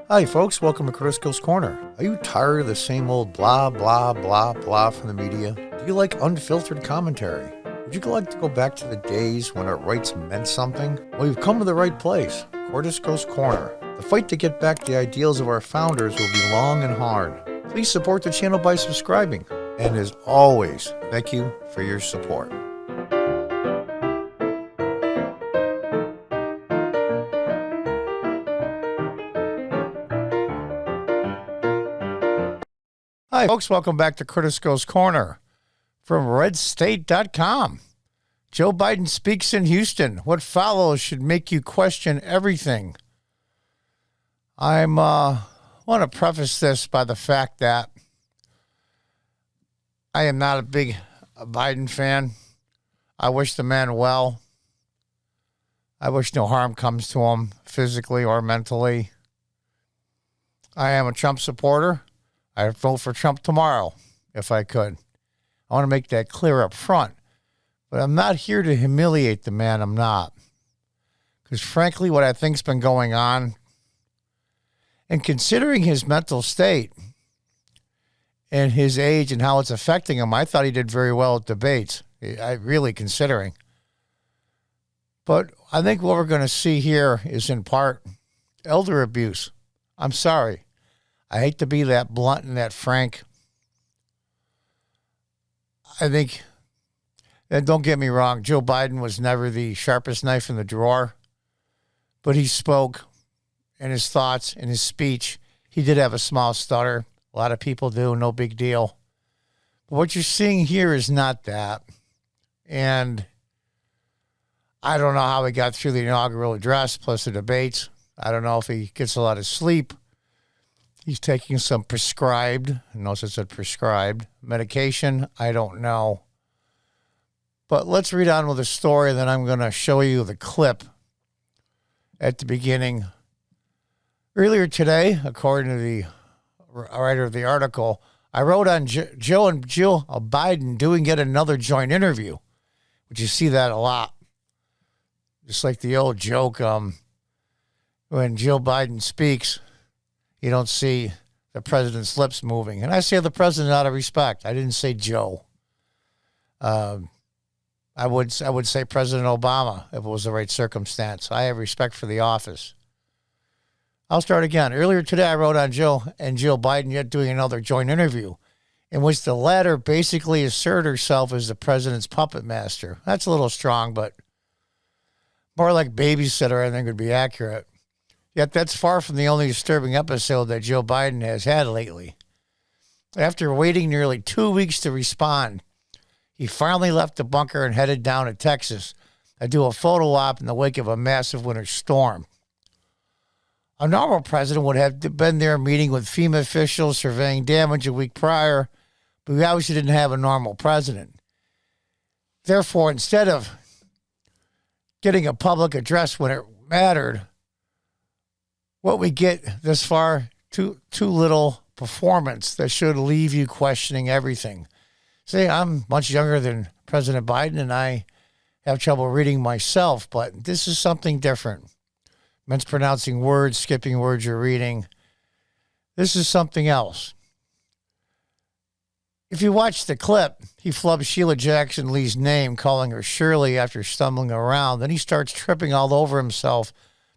Hi folks, welcome to Crisco's Corner. Are you tired of the same old blah, blah, blah, blah from the media? Do you like unfiltered commentary? Would you like to go back to the days when our rights meant something? Well, you've come to the right place, Crisco's Corner. The fight to get back the ideals of our founders will be long and hard. Please support the channel by subscribing. And as always, thank you for your support. Hi, folks. Welcome back to Crisco's Corner from redstate.com. Joe Biden speaks in Houston. What follows should make you question everything. I want to preface this by the fact that I am not a big Biden fan. I wish the man well. I wish no harm comes to him physically or mentally. I am a Trump supporter. I'd vote for Trump tomorrow if I could. I want to make that clear up front. But I'm not here to humiliate the man. I'm not. Because frankly, what I think's been going on, and considering his mental state and his age and how it's affecting him, I thought he did very well at debates. Really considering. But I think what we're going to see here is in part elder abuse. I'm sorry. I hate to be that blunt and that frank. I think, and don't get me wrong, Joe Biden was never the sharpest knife in the drawer, but he spoke and his thoughts and his speech. He did have a small stutter. A lot of people do, no big deal. But what you're seeing here is not that. And I don't know how he got through the inaugural address plus the debates. I don't know if he gets a lot of sleep. He's taking some prescribed, notice it said prescribed, medication. I don't know. But let's read on with the story, then I'm going to show you the clip at the beginning. Earlier today, according to the writer of the article, I wrote on Joe and Jill Biden doing yet another joint interview, which you see that a lot. Just like the old joke, when Jill Biden speaks, you don't see the president's lips moving. And I say the president out of respect. I didn't say Joe. I would say President Obama if it was the right circumstance. I have respect for the office. I'll start again. Earlier today, I wrote on Joe and Jill Biden yet doing another joint interview in which the latter basically asserted herself as the president's puppet master. That's a little strong, but more like babysitter, I think would be accurate. Yet that's far from the only disturbing episode that Joe Biden has had lately. After waiting nearly 2 weeks to respond, he finally left the bunker and headed down to Texas to do a photo op in the wake of a massive winter storm. A normal president would have been there meeting with FEMA officials surveying damage a week prior, but we obviously didn't have a normal president. Therefore, instead of getting a public address when it mattered, what we get this far, too little performance that should leave you questioning everything. See, I'm much younger than President Biden, and I have trouble reading myself, but this is something different. Mispronouncing words, skipping words you're reading. This is something else. If you watch the clip, he flubs Sheila Jackson Lee's name, calling her Shirley after stumbling around. Then he starts tripping all over himself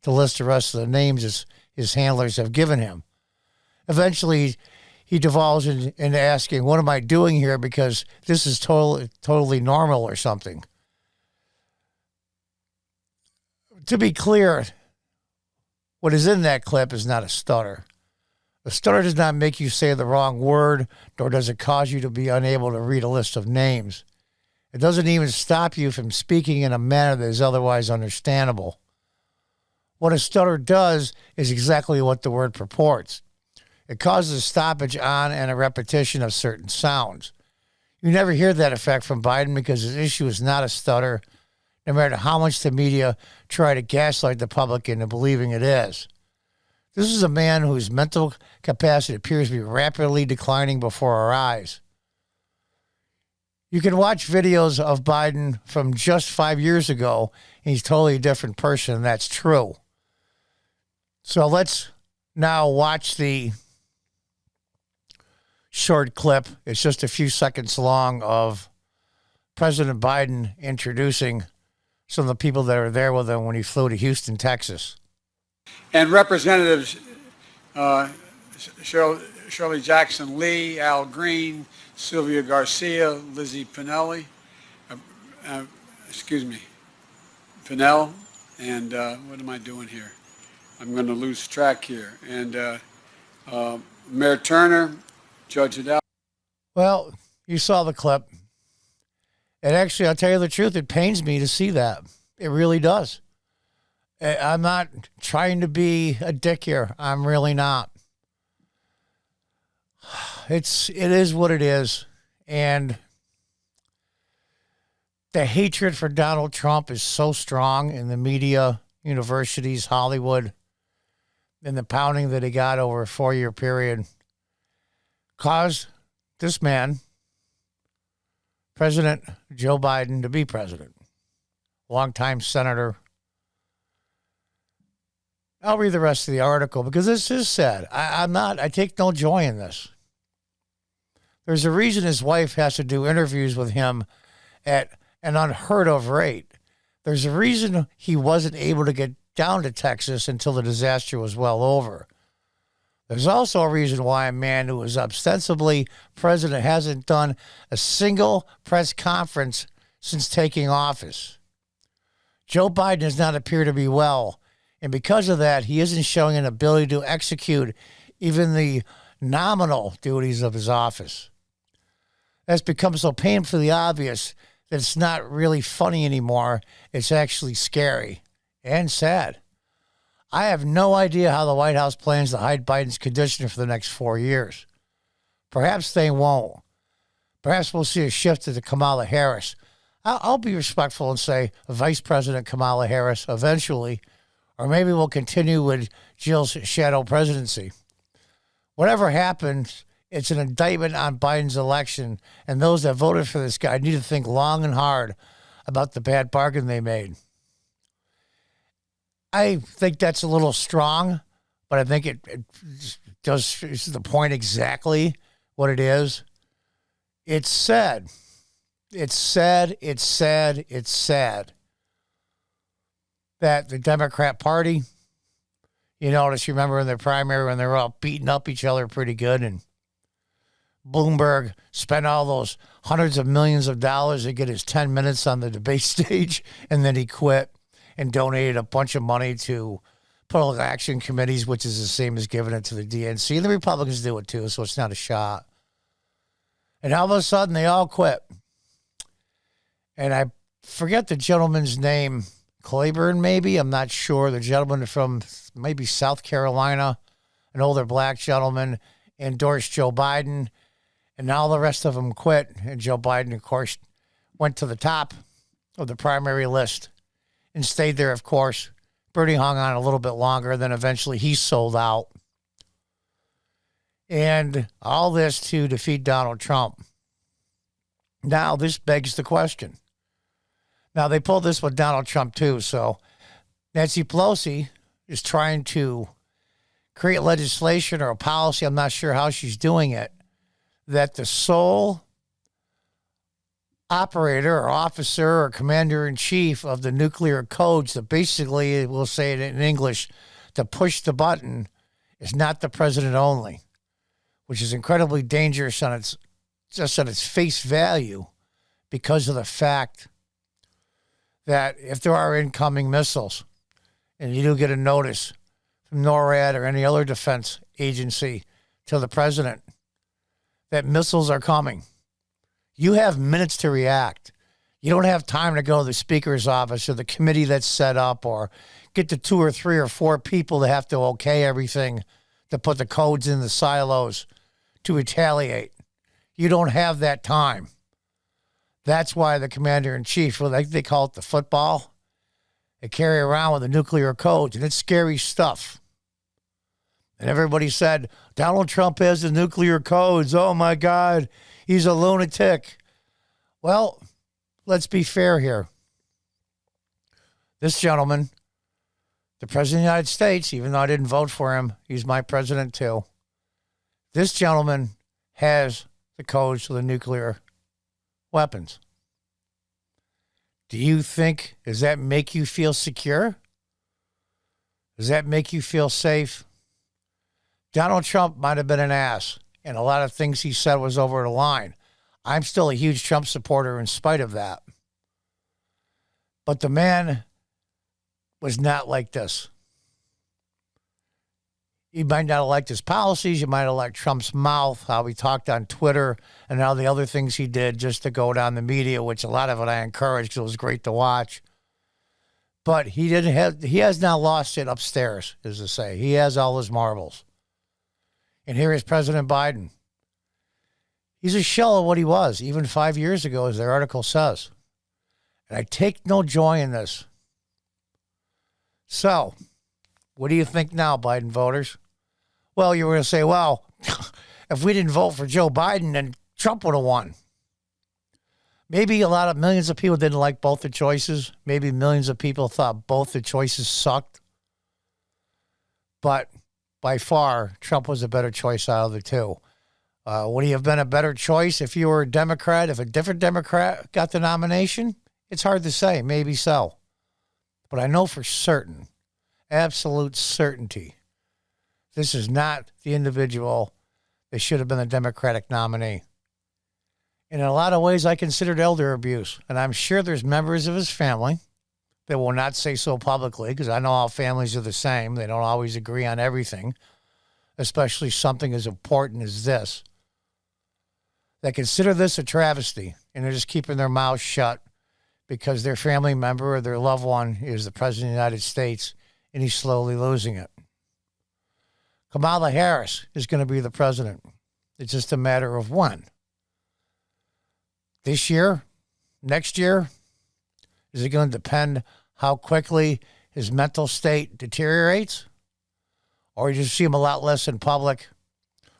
to list the rest of the names his handlers have given him. Eventually, he devolves into asking, what am I doing here? Because this is totally normal or something. To be clear, what is in that clip is not a stutter. A stutter does not make you say the wrong word, nor does it cause you to be unable to read a list of names. It doesn't even stop you from speaking in a manner that is otherwise understandable. What a stutter does is exactly what the word purports. It causes a stoppage on and a repetition of certain sounds. You never hear that effect from Biden because his issue is not a stutter, no matter how much the media try to gaslight the public into believing it is. This is a man whose mental capacity appears to be rapidly declining before our eyes. You can watch videos of Biden from just 5 years ago, and he's totally a different person, and that's true. So let's Now watch the short clip. It's just a few seconds long of President Biden introducing some of the people that are there with him when he flew to Houston, Texas. And Representatives Shirley Jackson Lee, Al Green, Sylvia Garcia, Lizzie Pinelli, Pinell, and what am I doing here? I'm going to lose track here. And Mayor Turner, Judge Adele. Well, you saw the clip. And actually, I'll tell you the truth, it pains me to see that. It really does. I'm not trying to be a dick here. I'm really not. It is what it is. And the hatred for Donald Trump is so strong in the media, universities, Hollywood, and the pounding that he got over a 4-year period caused this man, President Joe Biden, to be president. Longtime senator. I'll read the rest of the article because this is sad. I take no joy in this. There's a reason his wife has to do interviews with him at an unheard of rate. There's a reason he wasn't able to get down to Texas until the disaster was well over. There's also a reason why a man who is ostensibly president hasn't done a single press conference since taking office. Joe Biden does not appear to be well, and because of that, he isn't showing an ability to execute even the nominal duties of his office. That's become so painfully obvious that it's not really funny anymore. It's actually scary and sad. I have no idea how the White House plans to hide Biden's condition for the next 4 years. Perhaps they won't. Perhaps we'll see a shift to Kamala Harris. I'll be respectful and say Vice President Kamala Harris eventually, or maybe we'll continue with Jill's shadow presidency. Whatever happens, it's an indictment on Biden's election, and those that voted for this guy need to think long and hard about the bad bargain they made. I think that's a little strong, but I think it does it's the point exactly what it is. It's sad. It's sad that the Democrat Party, you remember in their primary when they were all beating up each other pretty good, and Bloomberg spent all those hundreds of millions of dollars to get his 10 minutes on the debate stage, and then he quit and donated a bunch of money to political action committees, which is the same as giving it to the DNC. And the Republicans do it too, so it's not a shot. And all of a sudden, they all quit. And I forget the gentleman's name, Claiborne maybe, I'm not sure. The gentleman from maybe South Carolina, an older black gentleman, endorsed Joe Biden. And now the rest of them quit. And Joe Biden, of course, went to the top of the primary list and stayed there, of course. Bernie hung on a little bit longer, then eventually he sold out. And all this to defeat Donald Trump. Now, this begs the question. Now, they pulled this with Donald Trump, too. So Nancy Pelosi is trying to create legislation or a policy, I'm not sure how she's doing it, that the sole operator or officer or commander-in-chief of the nuclear codes, that basically, we'll say it in English, to push the button, is not the president only, which is incredibly dangerous on its face value because of the fact that if there are incoming missiles and you do get a notice from NORAD or any other defense agency to the president that missiles are coming, you have minutes to react. You don't have time to go to the speaker's office or the committee that's set up or get the 2 or 3 or 4 people that have to okay everything to put the codes in the silos to retaliate. You don't have that time. That's why the commander-in-chief, they call it the football, they carry around with the nuclear codes, and it's scary stuff. And everybody said, Donald Trump has the nuclear codes. Oh, my God, he's a lunatic. Well, let's be fair here. This gentleman The President of the United States, even though I didn't vote for him, he's my president too. This gentleman has the codes to the nuclear weapons. Do you think, does that make you feel secure? Does that make you feel safe? Donald Trump might have been an ass, and a lot of things he said was over the line. I'm still a huge Trump supporter in spite of that. But the man was not like this. You might not have liked his policies. You might have liked Trump's mouth, how he talked on Twitter, and all the other things he did just to go down the media, which a lot of it I encouraged because it was great to watch. But he has now lost it upstairs, as to say. He has all his marbles. And here is President Biden. He's a shell of what he was, even 5 years ago, as their article says. And I take no joy in this. So, what do you think now, Biden voters? Well, you were going to say, well, if we didn't vote for Joe Biden, then Trump would have won. Maybe millions of people didn't like both the choices. Maybe millions of people thought both the choices sucked. But by far, Trump was a better choice out of the two. Would he have been a better choice if you were a Democrat, if a different Democrat got the nomination? It's hard to say. Maybe so. But I know for certain, absolute certainty, this is not the individual that should have been the Democratic nominee. And in a lot of ways, I considered elder abuse. And I'm sure there's members of his family that will not say so publicly, because I know all families are the same. They don't always agree on everything, especially something as important as this. They consider this a travesty, and they're just keeping their mouths shut because their family member or their loved one is the President of the United States, and he's slowly losing it. Kamala Harris is going to be the president. It's just a matter of when. This year? Next year? Is it going to depend how quickly his mental state deteriorates? Or you just see him a lot less in public,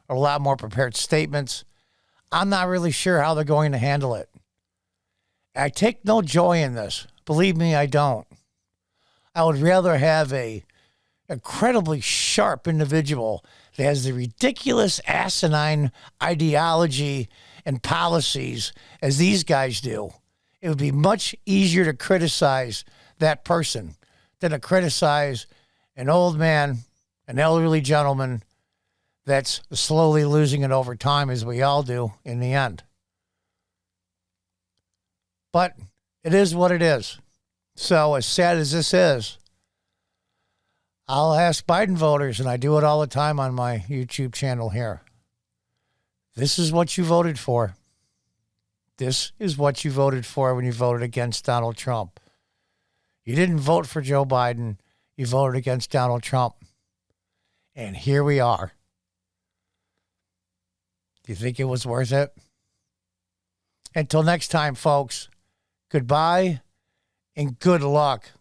or a lot more prepared statements? I'm not really sure how they're going to handle it. I take no joy in this. Believe me, I don't. I would rather have a incredibly sharp individual that has the ridiculous, asinine ideology and policies as these guys do. It would be much easier to criticize that person than to criticize an old man, an elderly gentleman that's slowly losing it over time, as we all do in the end. But it is what it is. So as sad as this is, I'll ask Biden voters, and I do it all the time on my YouTube channel here. This is what you voted for. This is what you voted for when you voted against Donald Trump. You didn't vote for Joe Biden. You voted against Donald Trump. And here we are. Do you think it was worth it? Until next time, folks, goodbye and good luck.